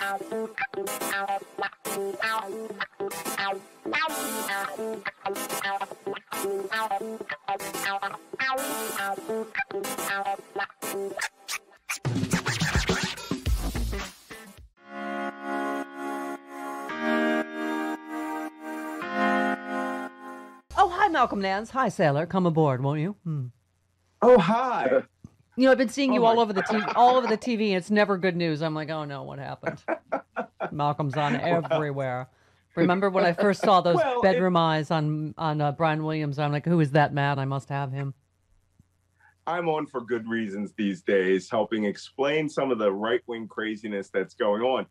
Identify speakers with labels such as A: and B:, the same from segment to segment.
A: Oh, hi, Malcolm Nance. Hi, sailor. Come aboard, won't you?
B: Oh, hi.
A: You know, I've been seeing you all over the TV, and it's never good news. I'm like, oh no, what happened? Malcolm's on everywhere. Remember when I first saw those bedroom eyes on Brian Williams? I'm like, who is that man? I must have him.
B: I'm on for good reasons these days, helping explain some of the right-wing craziness that's going on.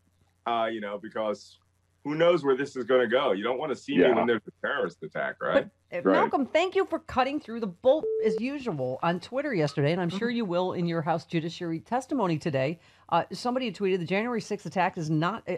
B: Because who knows where this is going to go? You don't want to see me when there's a terrorist attack, right?
A: But, Malcolm, thank you for cutting through the bolt as usual on Twitter yesterday, and I'm sure you will in your House Judiciary testimony today. Somebody tweeted the January 6th attack is not,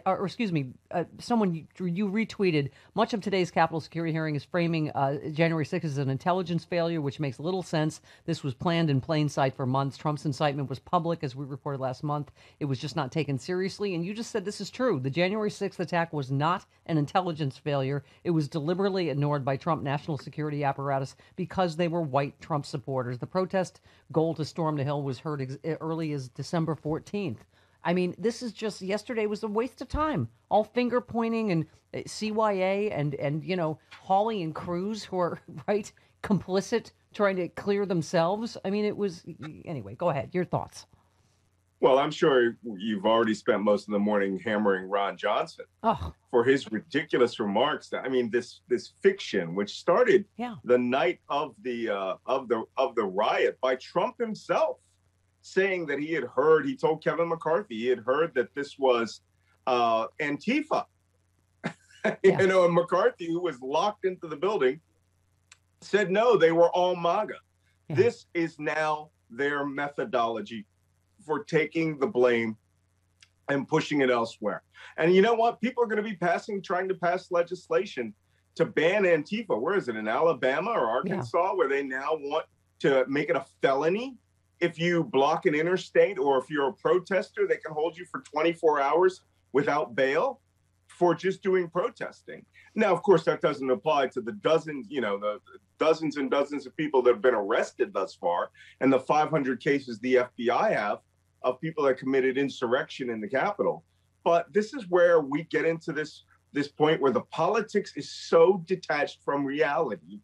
A: someone you retweeted, much of today's Capitol security hearing is framing January 6th as an intelligence failure, which makes little sense. This was planned in plain sight for months. Trump's incitement was public, as we reported last month. It was just not taken seriously. And you just said this is true. The January 6th attack was not an intelligence failure. It was deliberately ignored by Trump national security apparatus because they were white Trump supporters. The protest goal to storm the Hill was heard as early as December 14th. I mean, this is just, yesterday was a waste of time. All finger pointing and CYA and Hawley and Cruz who are, right, complicit, trying to clear themselves. I mean, it was, anyway, go ahead. Your thoughts.
B: Well, I'm sure you've already spent most of the morning hammering Ron Johnson for his ridiculous remarks. I mean, this fiction, which started the night of the riot by Trump himself, saying that he told Kevin McCarthy he had heard that this was Antifa. And McCarthy, who was locked into the building, said no, they were all MAGA. Yeah. This is now their methodology for taking the blame and pushing it elsewhere. And you know what? People are going to be trying to pass legislation to ban Antifa. Where is it? In Alabama or Arkansas, where they now want to make it a felony. If you block an interstate or if you're a protester, they can hold you for 24 hours without bail for just doing protesting. Now, of course, that doesn't apply to the dozens and dozens of people that have been arrested thus far and the 500 cases the FBI have of people that committed insurrection in the Capitol. But this is where we get into this point where the politics is so detached from reality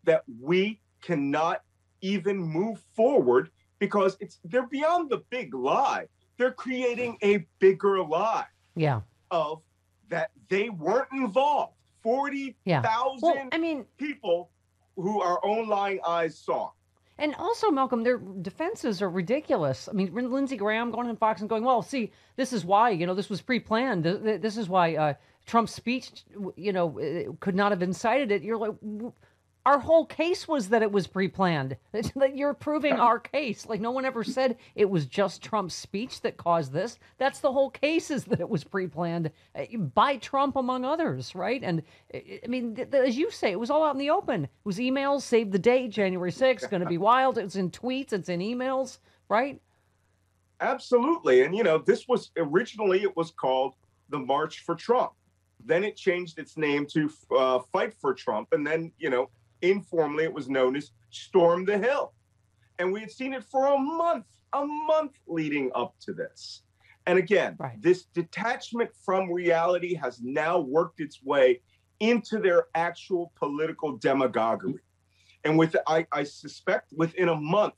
B: that we cannot even move forward because they're beyond the big lie. They're creating a bigger lie of that they weren't involved. 40,000 people who our own lying eyes saw.
A: And also, Malcolm, their defenses are ridiculous. I mean, Lindsey Graham going on Fox and going, well, see, this is why, this was pre-planned. This is why Trump's speech, could not have incited it. You're like, our whole case was that it was pre-planned. You're proving our case. Like, no one ever said it was just Trump's speech that caused this. That's the whole case, is that it was pre-planned by Trump, among others, right? And, I mean, as you say, it was all out in the open. It was emails, save the date, January 6th, going to be wild. It's in tweets, it's in emails, right?
B: Absolutely. And, this was, originally it was called the March for Trump. Then it changed its name to Fight for Trump. And then, informally, it was known as Storm the Hill. And we had seen it for a month leading up to this. And again, this detachment from reality has now worked its way into their actual political demagoguery. And I suspect within a month,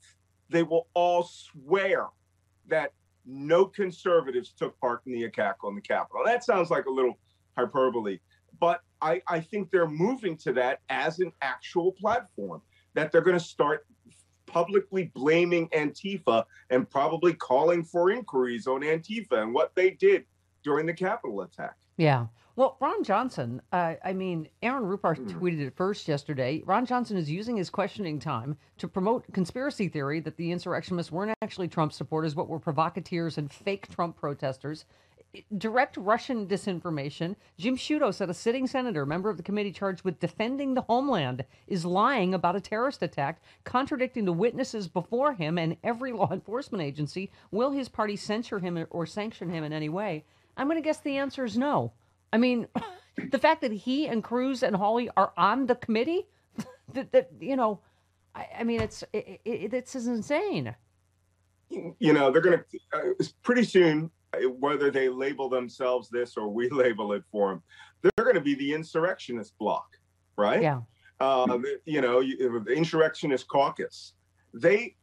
B: they will all swear that no conservatives took part in the attack on the Capitol. That sounds like a little hyperbole, but I think they're moving to that as an actual platform, that they're going to start publicly blaming Antifa and probably calling for inquiries on Antifa and what they did during the Capitol attack.
A: Yeah. Well, Ron Johnson, Aaron Rupert tweeted it first yesterday. Ron Johnson is using his questioning time to promote conspiracy theory that the insurrectionists weren't actually Trump supporters, but were provocateurs and fake Trump protesters. Direct Russian disinformation. Jim Sciutto said a sitting senator, member of the committee charged with defending the homeland, is lying about a terrorist attack, contradicting the witnesses before him and every law enforcement agency. Will his party censure him or sanction him in any way? I'm going to guess the answer is no. I mean, the fact that he and Cruz and Hawley are on the committee, I mean, it's insane.
B: They're going to pretty soon, whether they label themselves this or we label it for them, they're going to be the insurrectionist bloc, right?
A: Yeah.
B: The insurrectionist caucus. They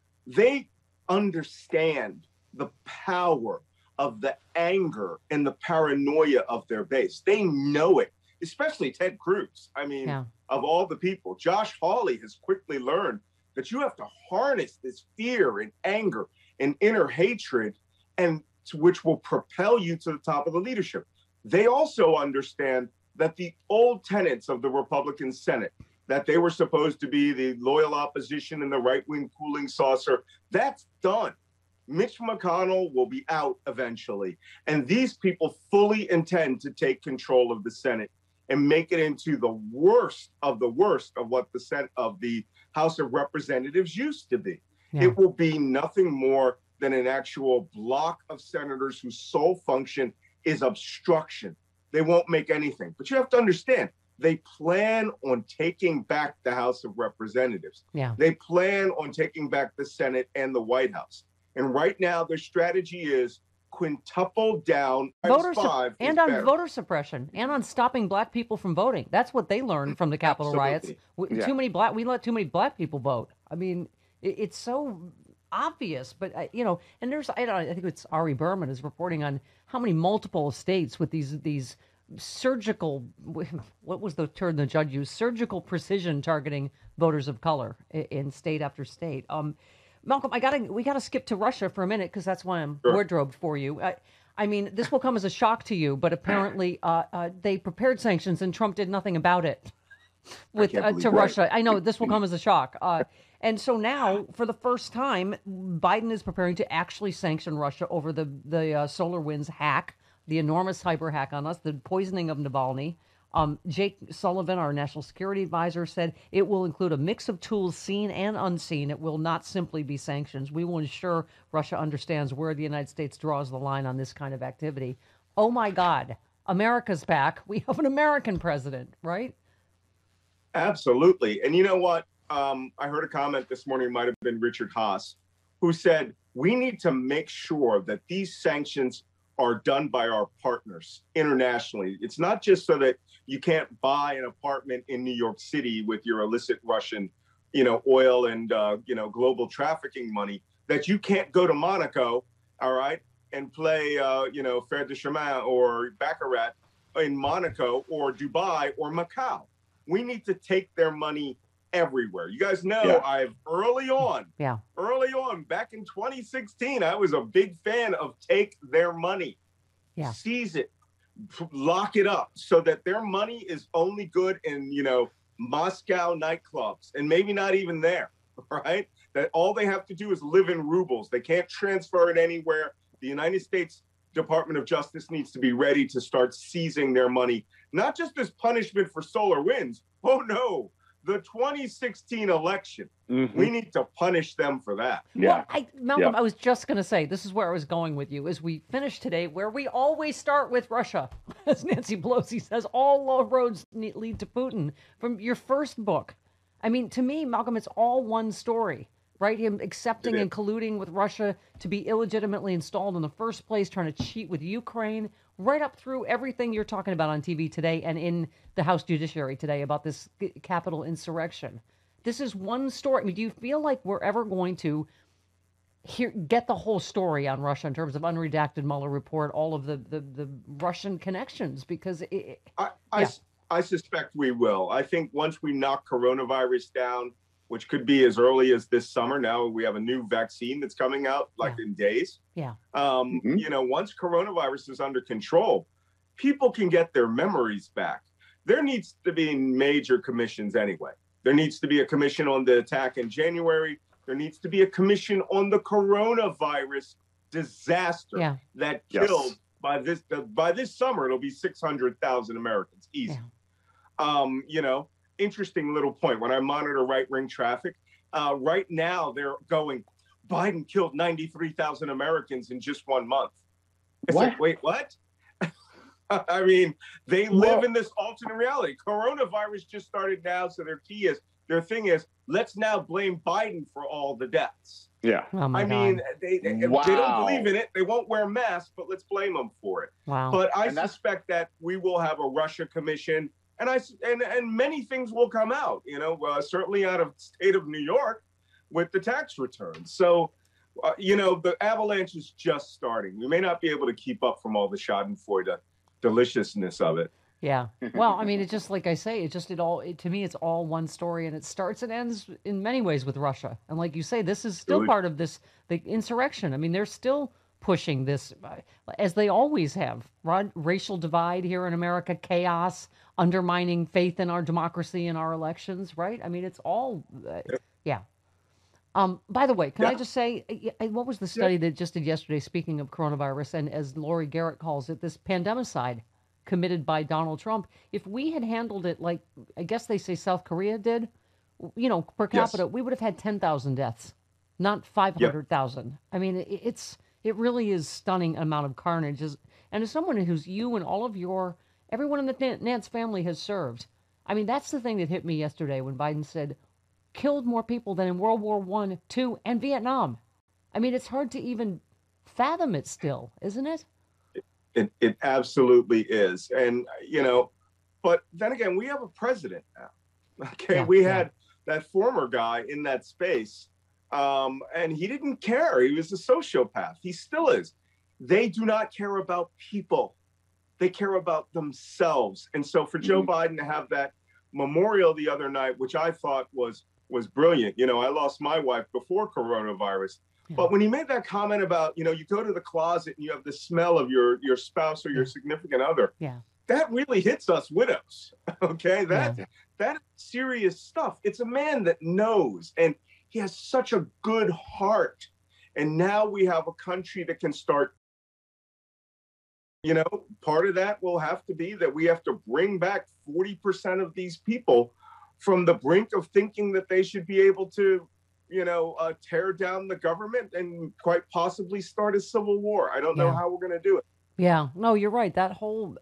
B: understand the power of the anger and the paranoia of their base. They know it, especially Ted Cruz. I mean, of all the people, Josh Hawley has quickly learned that you have to harness this fear and anger and inner hatred, and which will propel you to the top of the leadership. They also understand that the old tenets of the Republican Senate, that they were supposed to be the loyal opposition and the right-wing cooling saucer, that's done. Mitch McConnell will be out eventually. And these people fully intend to take control of the Senate and make it into the worst of what the Senate of the House of Representatives used to be. Yeah. It will be nothing more than an actual block of senators whose sole function is obstruction. They won't make anything. But you have to understand, they plan on taking back the House of Representatives. Yeah. They plan on taking back the Senate and the White House. And right now, their strategy is quintuple down
A: voter suppression and on stopping black people from voting. That's what they learned from the Capitol riots. We let too many black people vote. I mean, it's so obvious, but and there's I think it's Ari Berman is reporting on how many multiple states with these surgical, what was the term the judge used? Surgical precision targeting voters of color in state after state. Malcolm, we gotta skip to Russia for a minute because that's why I'm wardrobed for you. I mean, this will come as a shock to you, but apparently they prepared sanctions and Trump did nothing about it to Russia. I know this will come as a shock. And so now, for the first time, Biden is preparing to actually sanction Russia over the SolarWinds hack, the enormous cyber hack on us, the poisoning of Navalny. Jake Sullivan, our national security advisor, said it will include a mix of tools seen and unseen. It will not simply be sanctions. We will ensure Russia understands where the United States draws the line on this kind of activity. Oh, my God. America's back. We have an American president, right?
B: Absolutely. And you know what? I heard a comment this morning, might have been Richard Haas, who said, we need to make sure that these sanctions are done by our partners internationally. It's not just so that you can't buy an apartment in New York City with your illicit Russian, oil and, global trafficking money, that you can't go to Monaco, all right, and play, Fer de Chemin or Baccarat in Monaco or Dubai or Macau. We need to take their money everywhere. You guys know I've early on, back in 2016, I was a big fan of take their money, seize it, lock it up so that their money is only good in, Moscow nightclubs and maybe not even there, right? That all they have to do is live in rubles. They can't transfer it anywhere. The United States Department of Justice needs to be ready to start seizing their money, not just as punishment for SolarWinds. Oh, no. The 2016 election, we need to punish them for that.
A: Yeah. Well, Malcolm, I was just going to say, this is where I was going with you, as we finish today, where we always start with Russia. As Nancy Pelosi says, all roads lead to Putin. From your first book, I mean, to me, Malcolm, it's all one story, right? Him accepting and colluding with Russia to be illegitimately installed in the first place, trying to cheat with Ukraine, right up through everything you're talking about on TV today and in the House Judiciary today about this Capitol insurrection. This is one story. I mean, do you feel like we're ever going to get the whole story on Russia in terms of unredacted Mueller report, all of the Russian connections? Because
B: I suspect we will. I think once we knock coronavirus down, which could be as early as this summer. Now we have a new vaccine that's coming out in days.
A: Yeah.
B: Once coronavirus is under control, people can get their memories back. There needs to be major commissions anyway. There needs to be a commission on the attack in January. There needs to be a commission on the coronavirus disaster that killed by this summer. It'll be 600,000 Americans. Easy. Yeah. Interesting little point. When I monitor right-wing traffic, right now they're going, Biden killed 93,000 Americans in just 1 month. It's like, wait, what? I mean, they live in this alternate reality. Coronavirus just started now, so their thing is, let's now blame Biden for all the deaths.
C: Yeah.
A: Oh my
B: I mean,
A: God.
B: they don't believe in it. They won't wear masks, but let's blame them for it.
A: Wow.
B: But I suspect that we will have a Russia commission, and many things will come out, certainly out of the state of New York with the tax returns. So, the avalanche is just starting. We may not be able to keep up from all the schadenfreude deliciousness of it.
A: Yeah. Well, I mean, it's just like I say, to me, it's all one story, and it starts and ends in many ways with Russia. And like you say, this is still part of the insurrection. I mean, they're still pushing this, as they always have. Racial divide here in America, chaos, undermining faith in our democracy and our elections, right? I mean, it's all, yeah. By the way, can I just say, what was the study that just did yesterday, speaking of coronavirus, and as Laurie Garrett calls it, this pandemicide committed by Donald Trump? If we had handled it like, I guess they say South Korea did, per capita, we would have had 10,000 deaths, not 500,000. I mean, it really is stunning amount of carnage. And as someone who's you and everyone in the Nance family has served, I mean, that's the thing that hit me yesterday when Biden said, killed more people than in World War I, II, and Vietnam. I mean, it's hard to even fathom it still, isn't it?
B: It absolutely is. And, but then again, we have a president now. Okay.
A: Yeah,
B: we had that former guy in that space, and he didn't care. He was a sociopath. He still is. They do not care about people. They care about themselves. And so for Joe Biden to have that memorial the other night, which I thought was brilliant. I lost my wife before coronavirus. But when he made that comment about, you go to the closet and you have the smell of your spouse or your significant other, that really hits us widows. Okay, that is serious stuff. It's a man that knows, and he has such a good heart. And now we have a country that can start. Part of that will have to be that we have to bring back 40% of these people from the brink of thinking that they should be able to tear down the government and quite possibly start a civil war. I don't know how we're going to do it.
A: Yeah, no, you're right. That whole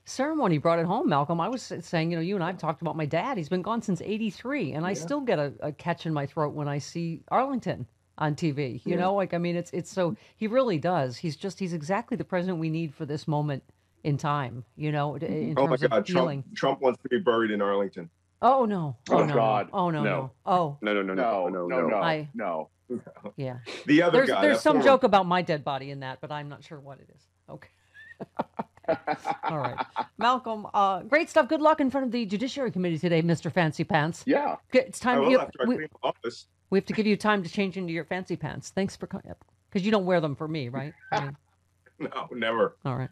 A: ceremony brought it home, Malcolm. I was saying, you and I have talked about my dad. He's been gone since '83, and I still get a catch in my throat when I see Arlington on TV. It's so, he really does. He's exactly the president we need for this moment in time, in terms of healing.
B: Trump wants to be buried in Arlington.
A: Oh no! Oh no!
C: God!
A: Oh no! Oh
C: no!
A: Yeah.
B: The other guy.
A: There's some joke about my dead body in that, but I'm not sure what it is. Okay. All right, Malcolm. Great stuff. Good luck in front of the Judiciary Committee today, Mr. Fancy Pants.
B: Yeah.
A: It's time.
B: After I clean the office.
A: We have to give you time to change into your fancy pants. Thanks for coming up, because you don't wear them for me, right?
B: No, never.
A: All right.